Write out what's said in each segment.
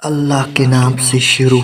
اللہ کے نام سے شروع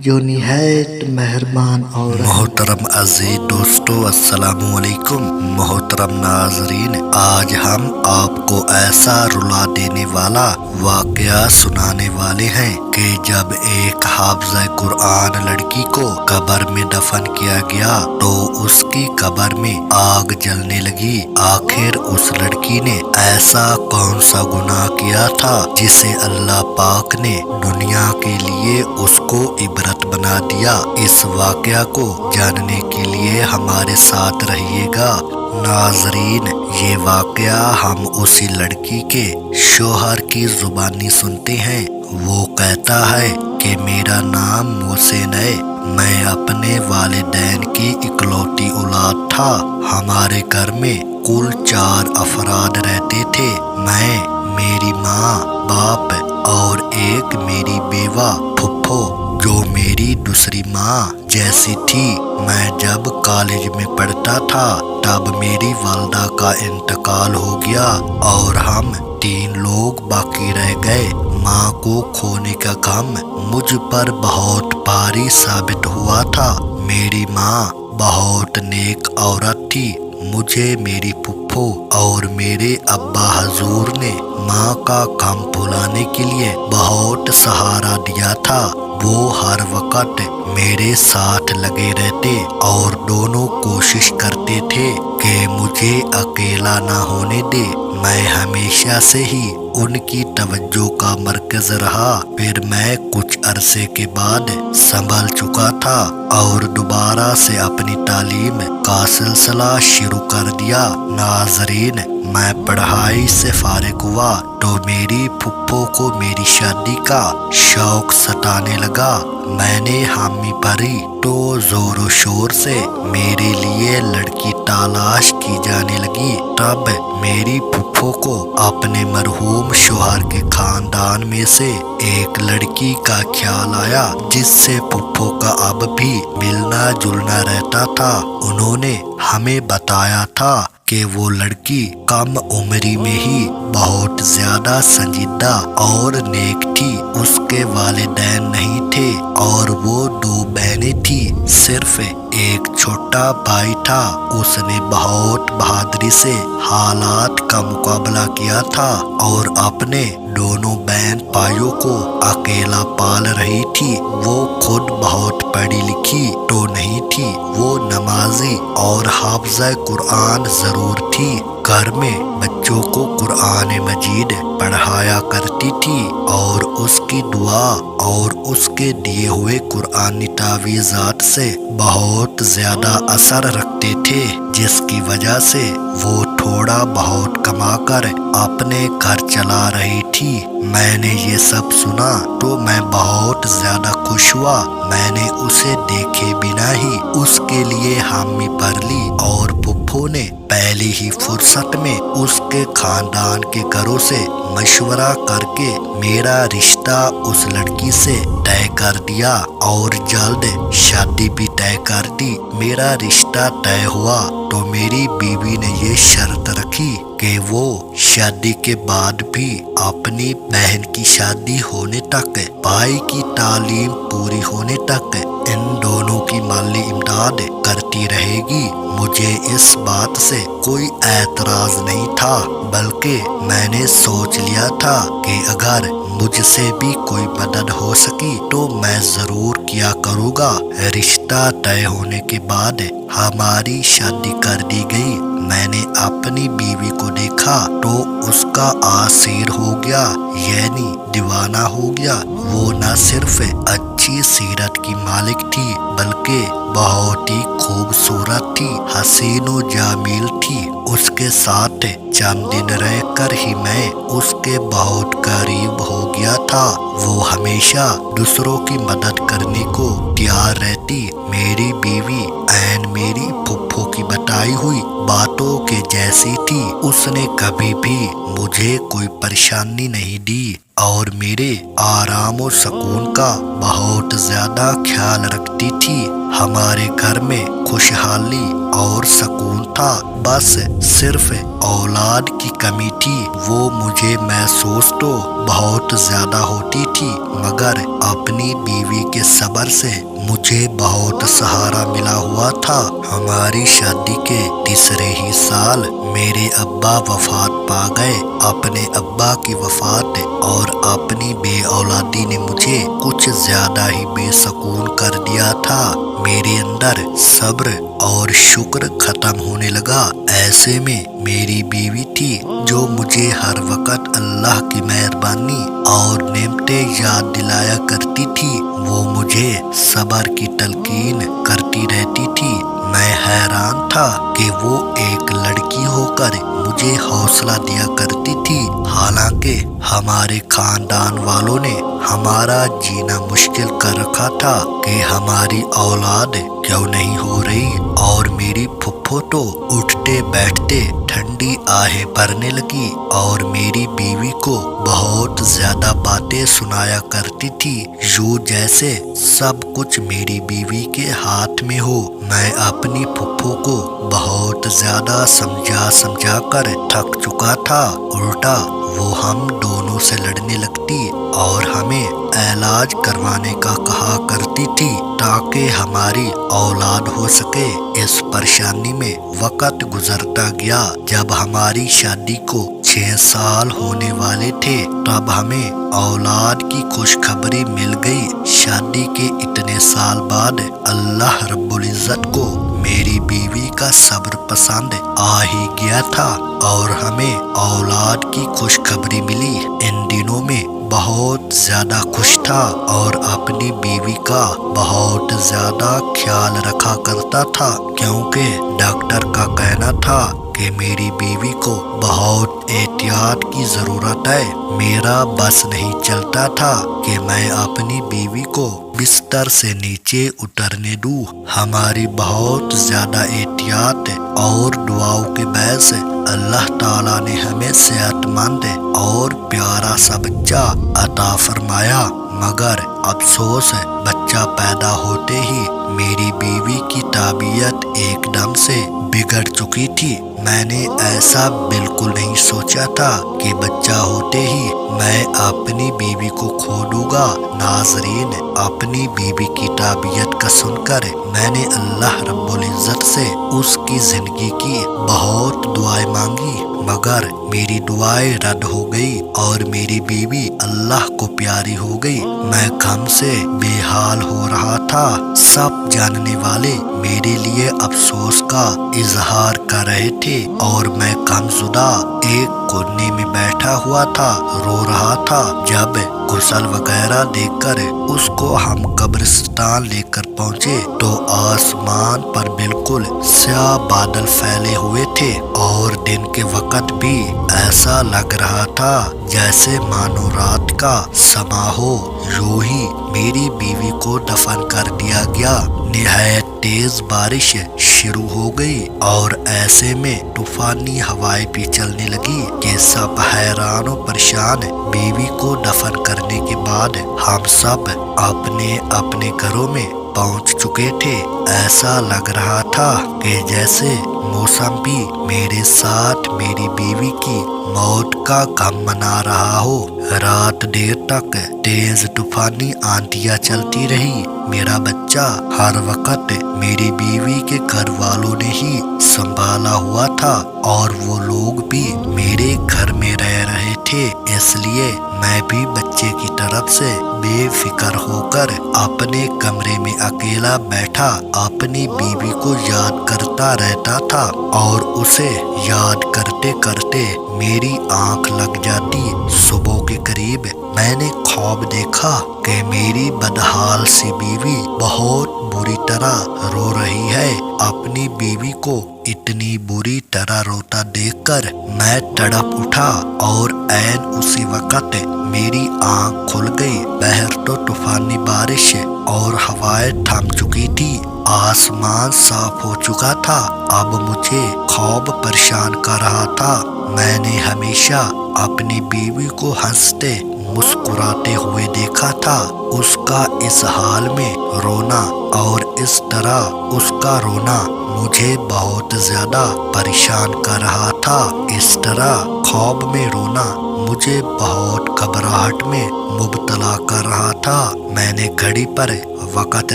جو نہایت مہربان اور محترم عزیز دوستو، السلام علیکم۔ محترم ناظرین، آج ہم آپ کو ایسا رلا دینے والا واقعہ سنانے والے ہیں کہ جب ایک حافظہ قرآن لڑکی کو قبر میں دفن کیا گیا تو اس کی قبر میں آگ جلنے لگی۔ آخر اس لڑکی نے ایسا کون سا گناہ کیا تھا جسے اللہ پاک نے دنیا کے لیے اس کو عبرت بنا دیا؟ اس واقعہ کو جاننے کے لیے ہمارے ساتھ رہیے گا۔ ناظرین، یہ واقعہ ہم اسی لڑکی کے شوہر کی زبانی سنتے ہیں۔ وہ کہتا ہے کہ میرا نام محسن ہے، میں اپنے والدین کی اکلوتی اولاد تھا۔ ہمارے گھر میں کل 4 افراد رہتے تھے، میں، میری ماں، باپ اور ایک میری بیوہ پھپھو جو میری دوسری ماں جیسی تھی۔ میں جب کالج میں پڑھتا تھا تب میری والدہ کا انتقال ہو گیا اور ہم 3 لوگ باقی رہ گئے۔ ماں کو کھونے کا غم مجھ پر بہت بھاری ثابت ہوا تھا۔ میری ماں بہت نیک عورت تھی۔ مجھے میری پھپھو اور میرے ابا حضور نے ماں کا غم بھلانے کے لیے بہت سہارا دیا تھا۔ وہ ہر وقت میرے ساتھ لگے رہتے اور دونوں کوشش کرتے تھے کہ مجھے اکیلا نہ ہونے دے۔ میں ہمیشہ سے ہی ان کی توجہ کا مرکز رہا۔ پھر میں کچھ عرصے کے بعد سنبھل چکا تھا اور دوبارہ سے اپنی تعلیم کا سلسلہ شروع کر دیا۔ ناظرین، میں پڑھائی سے فارغ ہوا تو میری پھپھو کو میری شادی کا شوق ستانے لگا۔ میں نے حامی بھری تو زور و شور سے میرے لیے لڑکی تلاش کی جانے لگی۔ تب میری پھپھو کو اپنے مرحوم شوہر کے خاندان میں سے ایک لڑکی کا خیال آیا جس سے پھپھو کا اب بھی ملنا جلنا رہتا تھا۔ انہوں نے ہمیں بتایا تھا کہ وہ لڑکی کم عمری میں ہی بہت زیادہ سنجیدہ اور نیک تھی۔ اس کے والدین نہیں تھے اور وہ 2 بہنیں تھیں، صرف ایک چھوٹا بھائی تھا۔ اس نے بہت بہادری سے حالات کا مقابلہ کیا تھا اور اپنے دونوں بہن بھائیوں کو اکیلا پال رہی تھی۔ وہ خود بہت پڑھی لکھی تو نہیں تھی، وہ نمازی اور حافظہ قرآن ضرور تھی۔ گھر میں بچوں کو قرآن مجید پڑھایا کرتی تھی اور اس کی دعا اور اس کے دیے ہوئے قرآنی تعویذات سے بہت زیادہ اثر رکھتے تھے، جس کی وجہ سے وہ تھوڑا بہت کما کر اپنے گھر چلا رہی تھی۔ میں نے یہ سب سنا تو میں بہت زیادہ خوش ہوا۔ میں نے اسے دیکھے بنا ہی اس کے لیے حامی بھر لی اور پھپھو نے پہلی ہی فرصت میں اس کے خاندان کے گھروں سے مشورہ کر کے میرا رشتہ اس لڑکی سے طے کر دیا اور جلد شادی بھی طے کر دی۔ میرا رشتہ طے ہوا تو میری بیوی نے یہ شرط رکھی کہ وہ شادی کے بعد بھی اپنی بہن کی شادی ہونے تک، بھائی کی تعلیم پوری ہونے تک ان دونوں کی مالی امداد کرتی رہے گی۔ مجھے اس بات سے کوئی اعتراض نہیں تھا، بلکہ میں نے سوچ لیا تھا کہ اگر مجھ سے بھی کوئی مدد ہو سکی تو میں ضرور کیا کروں گا۔ رشتہ طے ہونے کے بعد ہماری شادی کر دی گئی۔ میں نے اپنی بیوی کو دیکھا تو اس کا آسیر ہو گیا، یعنی دیوانہ ہو گیا۔ وہ نہ صرف اچھی سیرت کی مالک تھی بلکہ بہت ہی خوبصورت تھی، حسین و جمیل تھی۔ اس کے ساتھ چند دن رہ کر ہی میں اس کے بہت قریب ہو گیا تھا۔ وہ ہمیشہ دوسروں کی مدد کرنے کو تیار رہتی۔ میری بیوی عین میری پھپھو کی بتائی ہوئی باتوں کے جیسی تھی۔ اس نے کبھی بھی مجھے کوئی پریشانی نہیں دی اور میرے آرام و سکون کا بہت زیادہ خیال رکھتی تھی۔ ہمارے گھر میں خوشحالی اور سکون تھا۔ बस सिर्फ औलाद की कमी थी। वो मुझे महसूस तो बहुत ज्यादा होती थी, मगर अपनी बीवी के सब्र से मुझे बहुत सहारा मिला हुआ था। हमारी शादी के तीसरे ही साल मेरे अब्बा वफात पा गए। अपने अब्बा की वफात और अपनी बे औलादी ने मुझे कुछ ज्यादा ही बेसकून कर दिया था। मेरे अंदर सब्र और शुक्र खत्म होने लगा। ऐसे में मेरी बीवी थी जो मुझे हर वक्त अल्लाह की मेहरबानी और नेमतें याद दिलाया करती थी। वो मुझे सब्र की तलकीन करती रहती थी। मैं हैरान था कि वो एक लड़की होकर मुझे हौसला दिया करती थी। हालांकि हमारे खानदान वालों ने हमारा जीना मुश्किल कर रखा था कि हमारी औलाद क्यों नहीं हो रही, और मेरी फुफ्फो तो उठते बैठते ठंडी आहें भरने लगी और मेरी बीवी को बहुत ज्यादा बातें सुनाया करती थी, यूं जैसे सब कुछ मेरी बीवी के हाथ में हो। मैं अपनी फुफ्फो को बहुत ज्यादा समझा कर थक चुका था। उल्टा वो हम दोनों से लड़ने लगती और हमें इलाज करवाने का कहा करती थी ताकि हमारी औलाद हो सके। इस परेशानी में वक्त गुजरता गया। जब हमारी शादी को 6 साल होने वाले थे तब हमें औलाद की खुशखबरी मिल गई। शादी के इतने साल बाद अल्लाह रब्बुल इज्जत को मेरी बीवी का सब्र पसंद आ ही गया था और हमें औलाद की खुशखबरी मिली। इन दिनों में बहुत ज्यादा खुश था और अपनी बीवी का बहुत ज्यादा ख्याल रखा करता था, क्योंकि डॉक्टर का कहना था कि मेरी बीवी को बहुत एहतियात की जरूरत है। मेरा बस नहीं चलता था कि मैं अपनी बीवी को बिस्तर से नीचे उतरने दूं। हमारी बहुत ज्यादा एहतियात और दुआओं के वजह से अल्लाह ताला ने हमें सेहतमंद और प्यारा सा बच्चा अता फरमाया। मगर अफसोस बच्चा पैदा होते ही मेरी बीवी की तबीयत एकदम से बिगड़ चुकी थी। मैंने ऐसा बिल्कुल नहीं सोचा था कि बच्चा होते ही मैं अपनी बीवी को खो दूंगा। नाजरीन, अपनी बीवी की तबीयत का सुनकर मैंने अल्लाह रब्बुल इज्जत से उसकी जिंदगी की बहुत दुआएं मांगी, मगर मेरी दुआएं रद्द हो गई और मेरी बीवी अल्लाह को प्यारी हो गई। मैं गम से बेहाल हो रहा था। सब जानने वाले मेरे लिए अफसोस का इजहार कर रहे थे और मैं गमज़ुदा एक कोने में बैठा हुआ था, रो रहा था। जब गुसल वगैरह देखकर उसको हम कब्रिस्तान लेकर पहुंचे तो आसमान पर बिल्कुल स्याह बादल फैले हुए थे और दिन के वक्त भी ऐसा लग रहा था जैसे मानो रात का समा हो। यूं ही मेरी बीवी को दफन कर दिया गया। निहायत तेज बारिश शुरू हो गई और ऐसे में तूफानी हवाएं भी चलने लगी कि सब हैरान और परेशान। बीवी को दफन करने के बाद हम सब अपने अपने घरों में पहुंच चुके थे। ऐसा लग रहा था कि जैसे मौसम भी मेरे साथ मेरी बीवी की मौत का गम मना रहा हो। रात देर तक तेज तूफानी आंधियां चलती रही। मेरा बच्चा हर वक्त मेरी बीवी के घर वालों ने ही संभाला हुआ था और वो लोग भी मेरे घर में रह रहे थे, इसलिए मैं भी बच्चे की तरफ से बेफिक्र होकर अपने कमरे में अकेला बैठा अपनी बीवी को याद करता रहता था और उसे याद करते करते मेरी आंख लग जाती। सुबह के करीब मैंने ख्वाब देखा कि मेरी बदहाल सी बीवी बहुत बुरी तरह रो रही है। अपनी बीवी को इतनी बुरी तरह रोता देखकर मैं तड़प उठा और ऐन उसी वक्त मेरी आंख खुल गई। बहर तो तूफानी बारिश और हवाएं थम चुकी थी। आसमान साफ हो चुका था। अब मुझे ख्वाब परेशान कर रहा था। मैंने हमेशा अपनी बीवी को हंसते मुस्कुराते हुए देखा था। उसका इस हाल में रोना और इस तरह उसका रोना مجھے بہت زیادہ پریشان کر رہا تھا۔ اس طرح خواب میں رونا مجھے بہت گھبراہٹ میں مبتلا کر رہا تھا۔ میں نے گھڑی پر وقت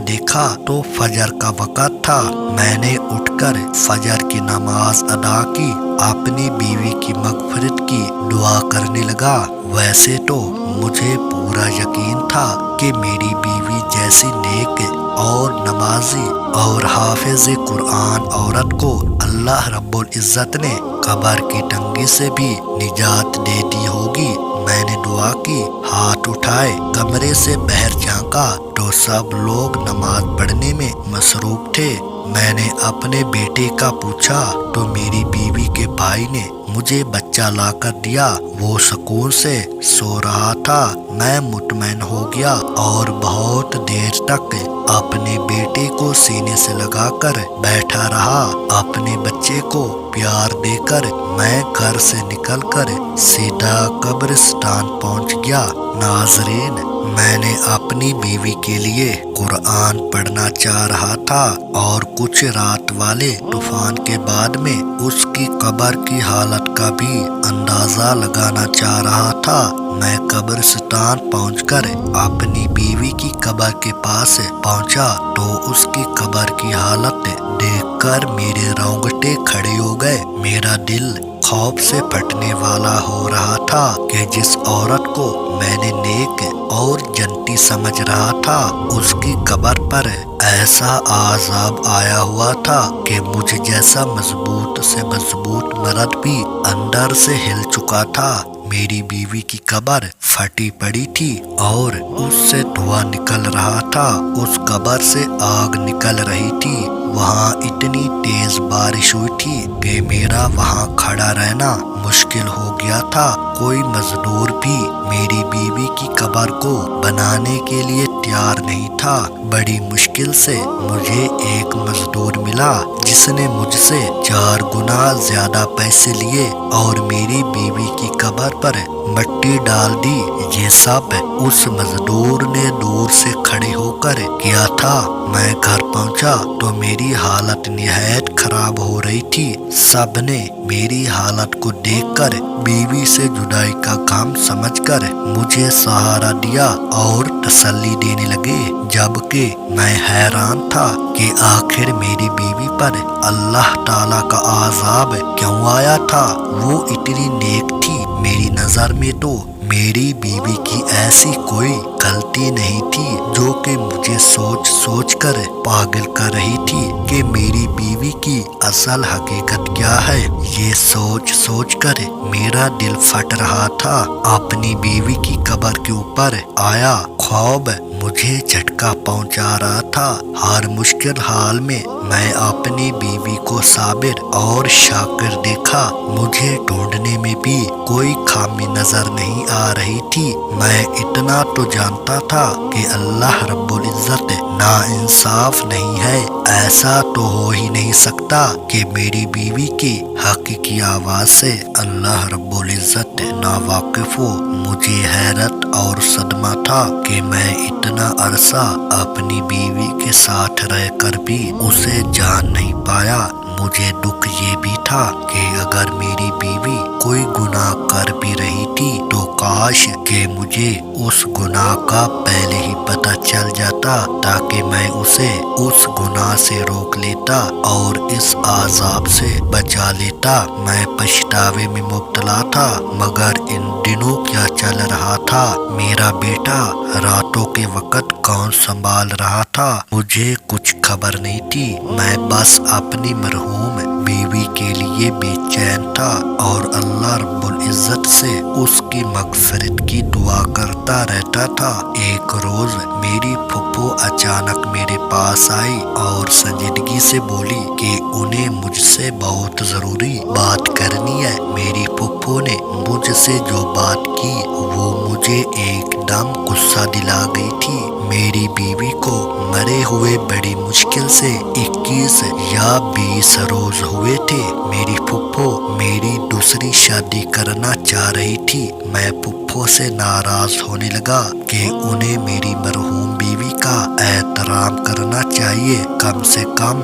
دیکھا تو فجر کا وقت تھا۔ میں نے اٹھ کر فجر کی نماز ادا کی، اپنی بیوی کی مغفرت کی دعا کرنے لگا۔ ویسے تو مجھے پورا یقین تھا کہ میری بیوی جیسی نیک اور نمازی اور حافظ قرآن عورت کو اللہ رب العزت نے قبر کی تنگی سے بھی نجات دے دی ہوگی۔ میں نے دعا کی، ہاتھ اٹھائے، کمرے سے باہر جھانکا تو سب لوگ نماز پڑھنے میں مصروف تھے۔ میں نے اپنے بیٹے کا پوچھا تو میری بیوی کے بھائی نے مجھے بچہ لا کر دیا، وہ سکون سے سو رہا تھا۔ میں مطمئن ہو گیا اور بہت دیر تک اپنے بیٹے کو سینے سے لگا کر بیٹھا رہا۔ اپنے بچے کو پیار دے کر میں گھر سے نکل کر سیدھا قبرستان پہنچ گیا۔ ناظرین، میں نے اپنی بیوی کے لیے قرآن پڑھنا چاہ رہا تھا اور کچھ رات والے طوفان کے بعد میں اس کی قبر کی حالت کا بھی اندازہ لگانا چاہ رہا تھا۔ میں قبرستان پہنچ کر اپنی بیوی کی قبر کے پاس پہنچا تو اس کی قبر کی حالت دیکھ کر میرے رونگٹے کھڑے ہو گئے۔ میرا دل خوف سے پھٹنے والا ہو رہا تھا کہ جس عورت کو میں نے نیک اور جنتی سمجھ رہا تھا، اس کی قبر پر ایسا عذاب آیا ہوا تھا کہ مجھ جیسا مضبوط سے مضبوط مرد بھی اندر سے ہل چکا تھا۔ میری بیوی کی قبر پھٹی پڑی تھی اور اس سے دھواں نکل رہا تھا، اس قبر سے آگ نکل رہی تھی۔ وہاں اتنی تیز بارش ہوئی تھی کہ میرا وہاں کھڑا رہنا مشکل ہو گیا تھا۔ کوئی مزدور بھی میری بیوی کی قبر کو بنانے کے لیے تیار نہیں تھا۔ بڑی مشکل سے مجھے ایک مزدور ملا جس نے مجھ سے 4 گنا زیادہ پیسے لیے اور میری بیوی کی قبر پر مٹی ڈال دی۔ یہ سب اس مزدور نے دور سے کھڑے ہو کر کیا تھا۔ میں گھر پہنچا تو میری حالت نہایت خراب ہو رہی تھی۔ سب نے میری حالت کو دیکھ کر بیوی سے جدائی کا غم سمجھ کر مجھے سہارا دیا اور تسلی دینے لگے، جبکہ میں حیران تھا کہ آخر میری بیوی پر اللہ تعالیٰ کا عذاب کیوں آیا تھا۔ وہ اتنی نیک تھی، میری نظر میں تو میری بیوی کی ایسی کوئی غلطی نہیں تھی جو کہ مجھے سوچ سوچ کر پاگل کر رہی تھی کہ میری بیوی کی اصل حقیقت کیا ہے۔ یہ سوچ سوچ کر میرا دل پھٹ رہا تھا۔ اپنی بیوی کی قبر کے اوپر آیا خواب مجھے جھٹکا پہنچا رہا تھا۔ ہر مشکل حال میں میں اپنی بیوی کو صابر اور شاکر دیکھا۔ مجھے ڈھونڈنے میں بھی کوئی خامی نظر نہیں آ رہی تھی۔ میں اتنا تو جانتا تھا کہ اللہ رب العزت ناانصاف نہیں ہے۔ ایسا تو ہو ہی نہیں سکتا کہ میری بیوی کی حقیقی آواز سے اللہ رب العزت ناواقف ہو۔ مجھے حیرت اور صدمہ تھا کہ میں اتنا عرصہ اپنی بیوی کے ساتھ رہ کر بھی اسے جان نہیں پایا۔ مجھے دکھ یہ بھی تھا کہ اگر میری بیوی کوئی گناہ کر بھی رہی تھی تو کاش کہ مجھے اس گناہ کا پہلے ہی پتہ چل جاتا تاکہ میں اسے اس گناہ سے روک لیتا اور اس عذاب سے بچا لیتا۔ میں پچھتاوے میں مبتلا تھا، مگر ان دنوں کیا چل رہا تھا، میرا بیٹا راتوں کے وقت کون سنبھال رہا تھا، مجھے کچھ خبر نہیں تھی۔ میں بس اپنی مرحوم بیوی کے لیے بے چین تھا اور اللہ رب العزت سے اس کی مغفرت کی دعا کرتا رہتا تھا۔ ایک روز میری پھپھو اچانک میرے پاس آئی اور سنجیدگی سے بولی کہ انہیں مجھ سے بہت ضروری بات کرنی ہے۔ میری پھپھو نے مجھ سے جو بات کی وہ مجھے ایک دم غصہ دلا گئی تھی۔ میری بیوی کو مرے ہوئے بڑی مشکل سے 21 یا 20 روز ہوئے تھے۔ میری پھپھو میری دوسری شادی کرنا چاہ رہی تھی۔ میں پھپھو سے ناراض ہونے لگا کہ انہیں میری مرحوم بیوی کا احترام کرنا چاہیے، کم سے کم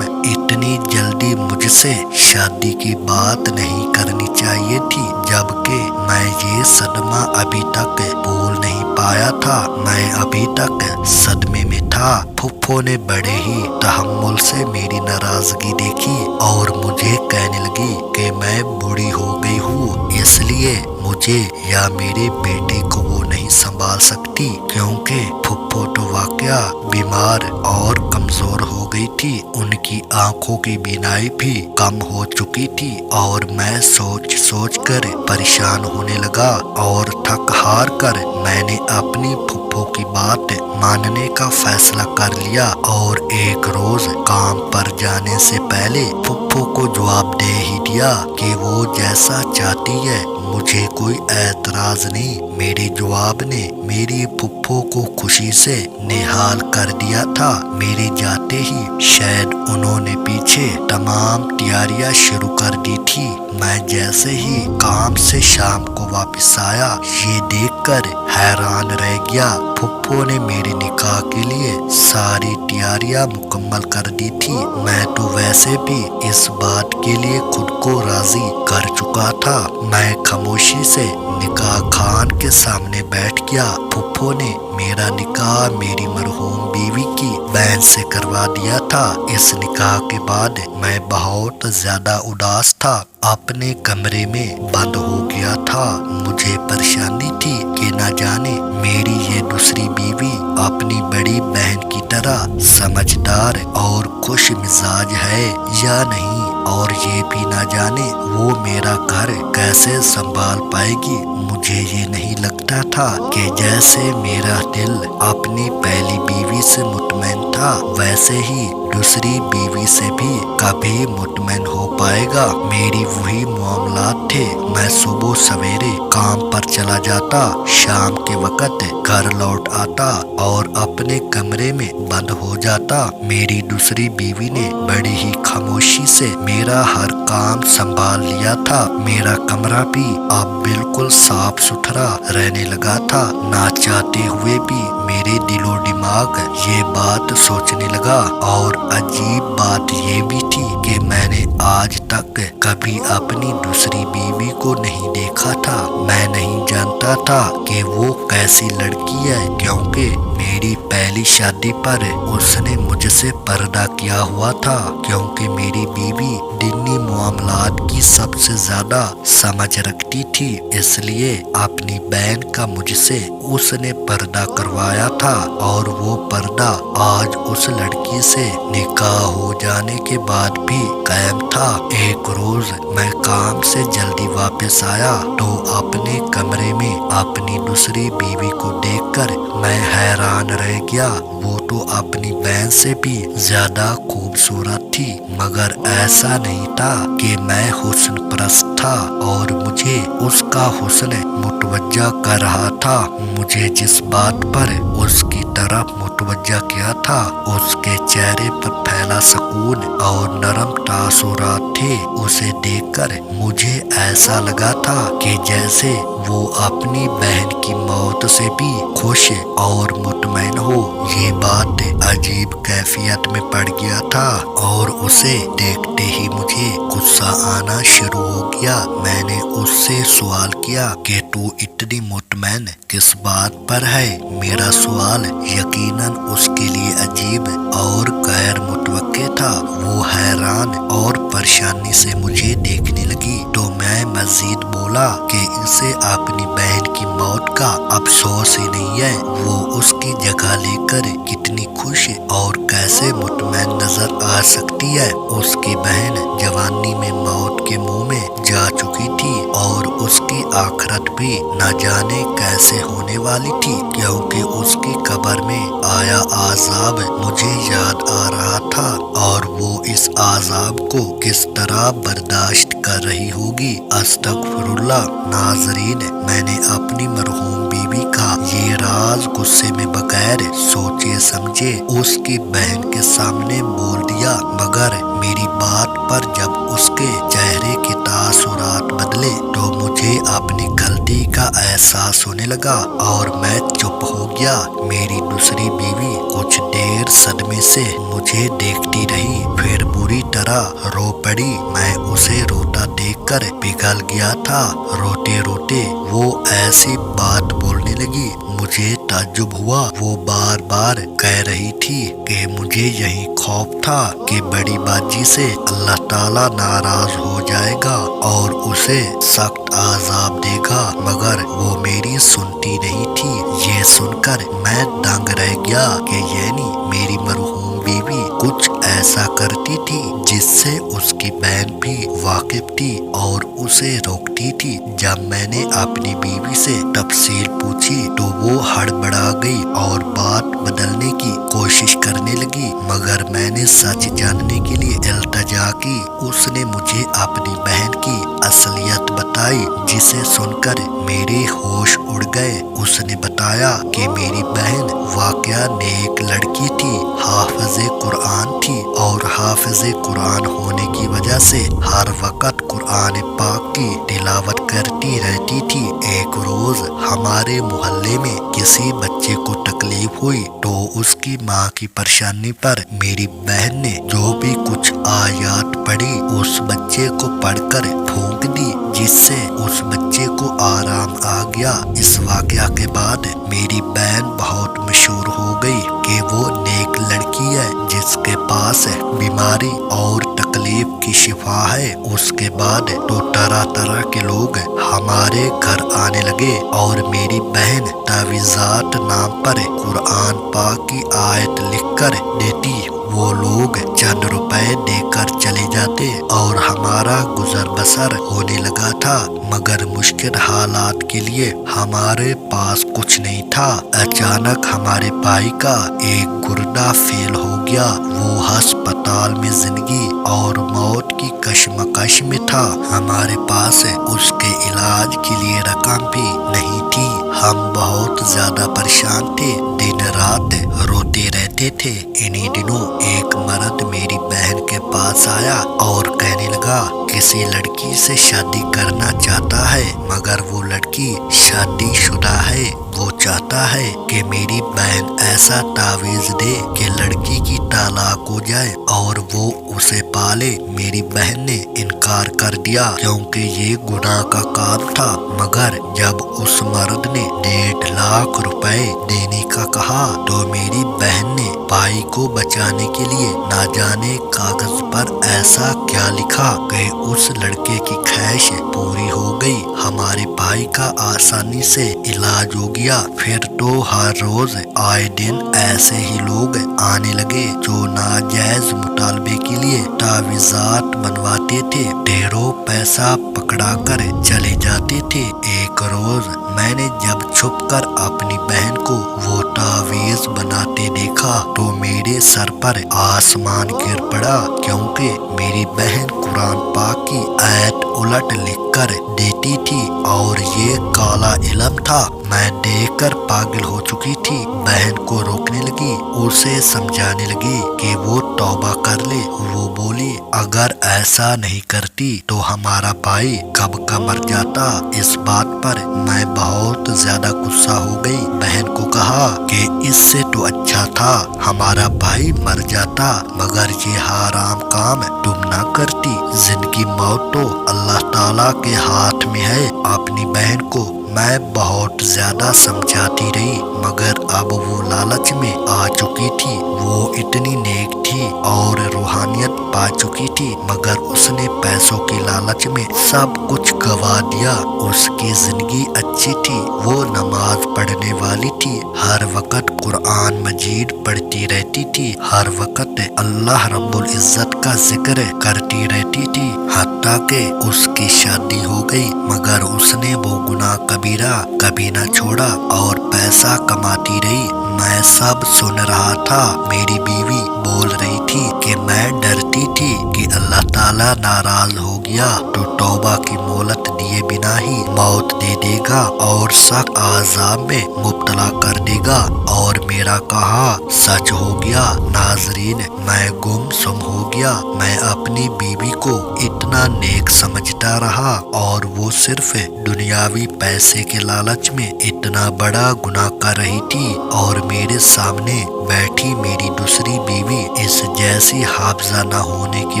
इतनी जल्दी मुझसे शादी की बात नहीं करनी चाहिए थी, जबकि मैं ये सदमा अभी तक भूल नहीं पाया था। मैं अभी तक सदमे में था। फुफ्फो ने बड़े ही तहम्मुल से मेरी नाराजगी देखी और मुझे कहने लगी कि मैं बूढ़ी हो गई हूँ, इसलिए मुझे या मेरे बेटे को वो नहीं संभाल सकती, क्योंकि फुफ्फो तो वाकया बीमार और कमजोर हो गई थी। उनकी आंखों की बीनाई भी कम हो चुकी थी और मैं सोच सोच कर परेशान होने लगा और थक हार कर मैंने अपनी फुफ्फो की बात मानने का फैसला कर लिया और एक रोज काम पर जाने से पहले फुफ्फो को जवाब दे ही दिया कि वो जैसा चाहती है, मुझे कोई ऐतराज नहीं। मेरे जवाब ने मेरी फुफ्फो को खुशी से निहाल कर दिया था। मेरे जाते ही शायद उन्होंने पीछे तमाम तैयारियां शुरू कर दी थी। मैं जैसे ही काम से शाम को वापस आया, ये देखकर हैरान रह गया। फुफ्फो ने मेरे निकाह के लिए सारी तैयारियां मुकम्मल कर दी थी। मैं तो वैसे भी इस बात के लिए खुद को राजी कर चुका था। मैं खामोशी से निकाह खान के सामने बैठ गया। फुफ्फो ने मेरा निकाह मेरी मरहूम बीवी की बहन से करवा दिया था। इस निकाह के बाद मैं बहुत ज्यादा उदास था, अपने कमरे में बंद हो गया था। मुझे परेशानी थी कि न जाने मेरी ये दूसरी बीवी अपनी बड़ी बहन की तरह समझदार और खुश मिजाज है या नहीं, और ये भी न जाने वो मेरा घर कैसे संभाल पाएगी। मुझे ये नहीं लगता था कि जैसे मेरा दिल अपनी पहली बीवी से मुतमईन था, वैसे ही दूसरी बीवी से भी कभी मुतमईन हो पाएगा। मेरी वही मामलात थे। मैं सुबह सवेरे काम पर चला जाता, शाम के वक्त घर लौट आता और अपने कमरे में बंद हो जाता। मेरी दूसरी बीवी ने बड़ी ही खामोशी से मेरा हर काम संभाल लिया था। मेरा कमरा भी अब बिल्कुल साफ सुथरा रहने लगा था। ना चाहते हुए भी मेरे दिलो दिमाग ये बात सोचने लगा। और अजीब बात ये भी थी कि मैंने आज तक कभी अपनी दूसरी बीवी को नहीं देखा था। मैं नहीं जानता था कि वो कैसी लड़की है, क्योंकि मेरी पहली शादी पर उसने मुझसे पर्दा किया हुआ था। क्योंकि मेरी बीवी दीनी मामलात की सबसे ज्यादा समझ रखती थी, इसलिए अपनी बहन का मुझसे उसने पर्दा करवाया था। और वो पर्दा आज उस लड़की से निकाह हो जाने के बाद भी कायम था। एक रोज मैं काम से जल्दी वापस आया तो अपने कमरे में अपनी दूसरी बीवी को देखकर मैं हैरान रह गया। वो तो अपनी बहन से भी ज्यादा खूबसूरत थी, मगर ऐसा नहीं था कि मैं हुस्न परस्त था और मुझे उसका हुस्न मुतवज्जा कर रहा था। मुझे जिस बात पर उसकी तरफ मुतवज्जा किया था, उसके चेहरे पर फैला सुकून और नरम तासुरात थे। उसे देखकर मुझे ऐसा लगा था कि जैसे वो अपनी बहन की मौत से भी खुश और मुतमईन हो। ये बात अजीब कैफियत में पड़ गया था और उसे देखते ही मुझे गुस्सा आना शुरू हो गया। मैंने उससे सवाल किया कि तू इतनी मुतमईन किस बात पर है। मेरा सवाल यकीनन उसके लिए अजीब और गैर मुतवक्के था। वो हैरान और परेशानी से मुझे देखने लगी तो मैं मजीद बोला कि इसे अपनी बहन की मौत का अफसोस ही नहीं है। वो उसकी जगह लेकर कितनी खुश और कैसे मुतमईन नजर आ सकती है। उसकी बहन जवानी में मौत के मुंह में जा चुकी थी और उसकी आखिरत भी न जाने कैसे होने वाली थी, क्योंकि उसकी कब्र में आया आजाब मुझे याद आ रहा था और वो इस आजाब को किस तरह बर्दाश्त कर रही होगी। अस्तगफिरुल्लाह। नाजरीन, मैंने अपनी मरहूम बीवी का ये राज गुस्से में बगैर सोचे समझे उसकी बहन के सामने बोल दिया, मगर मेरी बात पर जब उसके चेहरे के तासुरात बदले तो मुझे अपनी गलती का एहसास होने लगा और मैं चुप हो गया। मेरी दूसरी बीवी कुछ देर फिर सदमे से मुझे देखती रही, फिर बुरी तरह रो पड़ी। मैं उसे रोता देखकर पिघल गया था। रोते रोते वो ऐसी बात बोलने लगी, मुझे ताज्जुब हुआ। वो बार बार कह रही थी कि मुझे यही खौफ था कि बड़ी बाजी से अल्लाह ताला नाराज हो जाएगा और उसे सख्त आजाब देगा, मगर वो मेरी सुनती नहीं थी। ये सुनकर मैं दंग रह गया कि यानी मेरी मरहूम बीवी कुछ ऐसा करती थी जिससे उसकी बहन भी वाकिफ थी और उसे रोकती थी। जब मैंने अपनी बीवी से तफसील पूछी तो वो हड़बड़ा गई और बात बदलने की कोशिश करने लगी, मगर मैंने सच जानने के लिए इल्तजा की। उसने मुझे अपनी बहन की असलियत बताई, जिसे सुनकर मेरे होश उड़ गए। उसने बताया कि मेरी बहन वाकया नेक लड़की थी, हाफिज़े कुरान थी और हाफिज़े कुरान होने की वजह से हर वक्त कुरान पाक की तिलावत करती रहती थी। एक रोज हमारे मोहल्ले में किसी बच्चे को तकलीफ हुई तो उसकी माँ की परेशानी पर मेरी बहन ने जो भी कुछ आयत पढ़ी उस बच्चे को पढ़कर फूंक दी, जिससे उस बच्चे को आराम आ गया। इस वाकया के बाद मेरी बहन बहुत मशहूर हो गई कि वो नेक लड़की है जिसके पास बीमारी और तकलीफ की शिफा है। उसके बाद तो तरह तरह के लोग हमारे घर आने लगे और मेरी बहन तावीज़ात नाम पर कुरान पाक की आयत लिखकर देती। वो लोग चंद रुपए देकर चले जाते और हमारा गुजर बसर होने लगा था, मगर मुश्किल हालात के लिए हमारे पास कुछ नहीं था। अचानक हमारे भाई का एक गुर्दा फेल हो गया। वो अस्पताल में जिंदगी और मौत की कशमकश में था। हमारे पास उसके इलाज के लिए रकम भी नहीं थी। हम बहुत ज्यादा परेशान थे, दिन रात रोते रहते थे। इन्हीं दिनों एक मर्द मेरी बहन के पास आया और कहने लगा किसी लड़की से शादी करना चाहता है, मगर वो लड़की शादीशुदा है। वो चाहता है कि मेरी बहन ऐसा तावीज़ दे कि लड़की की तलाक हो जाए और वो उसे पाले। मेरी बहन ने इनकार कर दिया क्योंकि ये गुनाह का काम था, मगर जब उस मर्द ने 1.5 लाख रुपए देने का कहा तो मेरी बहन ने भाई को बचाने के लिए ना जाने कागज पर ऐसा क्या लिखा कि उस लड़के की ख्वाहिश पूरी हो गई। हमारे भाई का आसानी से इलाज हो गया। फिर तो हर रोज आए दिन ऐसे ही लोग आने लगे जो नाजायज मुतालबे के लिए तावीज़ात बनवाते थे। ढेरों पैसा पकड़ा कर चले जाते थे। एक रोज मैंने जब छुपकर अपनी बहन को वो तावीज़ बनाते देखा तो मेरे सर पर आसमान गिर पड़ा, क्योंकि मेरी बहन कुरान पाक की आयत उलट लिखकर देती थी और ये काला इल्म था। मैं देखकर पागल हो चुकी थी। बहन को रोकने लगी, उसे समझाने लगी कि वो तौबा कर ले। वो बोली अगर ऐसा नहीं करती तो हमारा भाई कब का मर जाता। इस बात पर मैं बहुत ज्यादा गुस्सा हो गई। बहन को कहा कि इससे तो अच्छा था हमारा भाई मर जाता, मगर ये हराम काम तुम ना करती। जिंदगी मौत तो अल्लाह ताला के हाथ में है। अपनी बहन को मैं बहुत ज्यादा समझाती रही, मगर अब वो लालच में आ चुकी थी। वो इतनी नेक थी और रूहानियत पा चुकी थी, मगर उसने पैसों के लालच में सब कुछ गवा दिया। उसकी जिंदगी अच्छी थी, वो नमाज पढ़ने वाली थी, हर वक्त कुरान मजीद पढ़ती रहती थी, हर वक्त अल्लाह रब्बुल इज्जत का जिक्र करती रहती थी। हत्ता के उसकी शादी हो गई, मगर उसने वो गुनाह कबीरा कभी ना छोड़ा और पैसा कमाती रही। मैं सब सुन रहा था। मेरी बीवी बोल रही थी कि मैं डरती थी कि अल्लाह ताला नाराज हो गया तो तौबा की मोहलत दी लिए बिना ही मौत दे देगा और सख्त आजाब में मुब्तला कर देगा। और मेरा कहा सच हो गया। नाजरीन, मैं गुमसुम हो गया। मैं अपनी बीवी को इतना नेक समझता रहा और वो सिर्फ दुनियावी पैसे के लालच में इतना बड़ा गुनाह कर रही थी, और मेरे सामने बैठी मेरी दूसरी बीवी इस जैसी हाफजा न होने के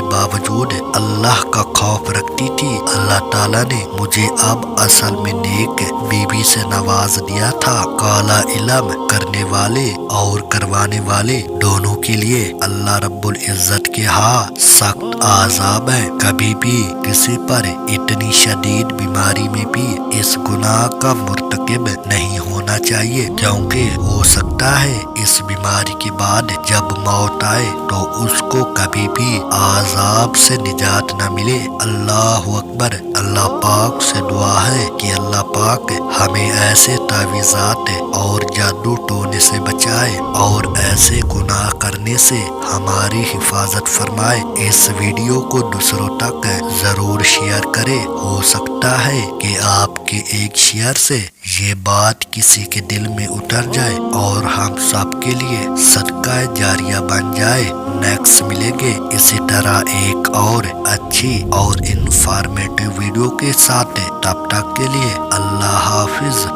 बावजूद अल्लाह का खौफ रखती थी। अल्लाह ताला ने मुझे अब असल में नेक बीवी से नवाज दिया था। काला इल्म करने वाले और करवाने वाले दोनों के लिए अल्लाह रब्बुल इज्जत के यहाँ सख्त आजाब है। कभी भी किसी पर इतनी शदीद बीमारी में भी इस गुनाह का मुर्तकिब नहीं होना चाहिए, क्योंकि हो सकता है इस बीमारी के बाद जब मौत आए तो उसको कभी भी आजाब से निजात न मिले। अल्लाह अकबर। अल्लाह पाक से दुआ है कि अल्लाह पाक हमें ऐसे तावीज़ात और जादू टोने से बचाए और ऐसे गुनाह करने से हमारी हिफाजत फरमाए। इस वीडियो को दूसरों तक जरूर शेयर करें। हो सकता है कि आपके एक शेयर से ये बात किसी के दिल में उतर जाए और हम सब के लिए सदका जारिया बन जाए। नेक्स्ट मिलेंगे इसी तरह एक और अच्छी और इंफॉर्मेटिव वीडियो के साथ। तब तक के लिए अल्लाह हाफिज।